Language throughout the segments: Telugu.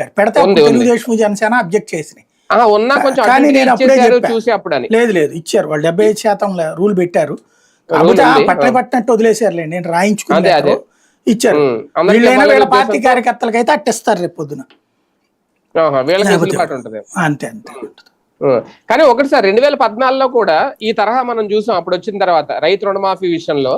పెట్టారు. పెడితే అప్పుడు తెలుగుదేశం జనసేన అబ్జెక్ట్ చేసినాయి. కానీ నేను అప్పుడే చెప్పాను, లేదు లేదు ఇచ్చారు వాళ్ళు 75% రూల్ పెట్టారు. కాకపోతే పట్టలు పట్టినట్టు వదిలేసారులేండి, నేను రాయించుకున్నాను ఇచ్చారు. వీళ్ళైనా వీళ్ళ పార్టీ కార్యకర్తలకు అయితే అట్టిస్తారు రేపు పొద్దున, అంతే అంతే. కానీ ఒకటి సార్ 2014లో కూడా ఈ తరహా మనం చూసాం. అప్పుడు వచ్చిన తర్వాత రైతు రుణమాఫీ విషయంలో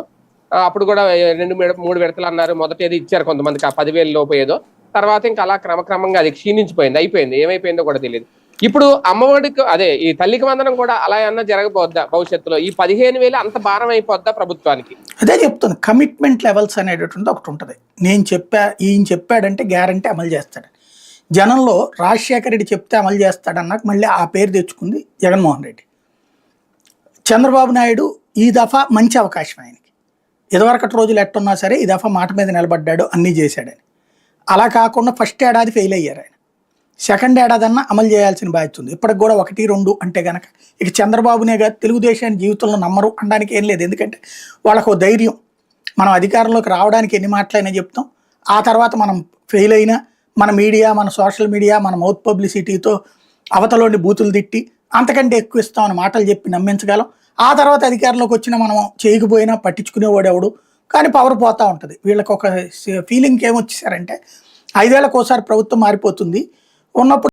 అప్పుడు కూడా 2-3 విడతలు అన్నారు. మొదటి ఏది ఇచ్చారు కొంతమందికి 10,000 లోపు ఏదో, తర్వాత ఇంకా అలా క్రమక్రమంగా అది క్షీణించిపోయింది, అయిపోయింది, ఏమైపోయిందో కూడా తెలియదు. ఇప్పుడు అమ్మఒడికి అదే ఈ తల్లికి వందనం కూడా అలా అన్నా జరగబోద్దా భవిష్యత్తులో? ఈ 15,000 అంత భారం అయిపోద్దా ప్రభుత్వానికి? అదే చెప్తాను, కమిట్మెంట్ లెవెల్స్ అనేటటువంటి ఒకటి ఉంటుంది. నేను ఈయన చెప్పాడంటే గ్యారంటీ అమలు చేస్తాడు. జనంలో రాజశేఖర రెడ్డి చెప్తే అమలు చేస్తాడన్నాక మళ్ళీ ఆ పేరు తెచ్చుకుంది జగన్మోహన్ రెడ్డి. చంద్రబాబు నాయుడు ఈ దఫా మంచి అవకాశం ఆయనకి, ఇదివరకటి రోజులు ఎట్టున్నా సరే ఈ దఫా మాట మీద నిలబడ్డాడు, అన్నీ చేశాడని. అలా కాకుండా ఫస్ట్ ఏడాది ఫెయిల్ అయ్యారు ఆయన, సెకండ్ ఏడాదన్నా అమలు చేయాల్సిన బాధ్యత ఉంది. ఇప్పటికి కూడా 1-2 అంటే కనుక ఇక చంద్రబాబునే కాదు తెలుగుదేశాన్ని జీవితంలో నమ్మరు అనడానికి ఏం లేదు. ఎందుకంటే వాళ్ళకు ధైర్యం, మనం అధికారంలోకి రావడానికి ఎన్ని మాటలైనా చెప్తాం, ఆ తర్వాత మనం ఫెయిల్ అయినా మన మీడియా, మన సోషల్ మీడియా, మన మౌత్ పబ్లిసిటీతో అవతలోని బూతులు తిట్టి అంతకంటే ఎక్కువ ఇస్తామని మాటలు చెప్పి నమ్మించగలం. ఆ తర్వాత అధికారంలోకి వచ్చినా మనం చేయకపోయినా పట్టించుకునేవాడు ఎవడు, కానీ పవర్ పోతూ ఉంటుంది. వీళ్ళకి ఒక ఫీలింగ్ ఏమొచ్చేసారంటే 5 ఏళ్ళకి ఒకసారి ప్రభుత్వం మారిపోతుంది ఉన్నప్పుడు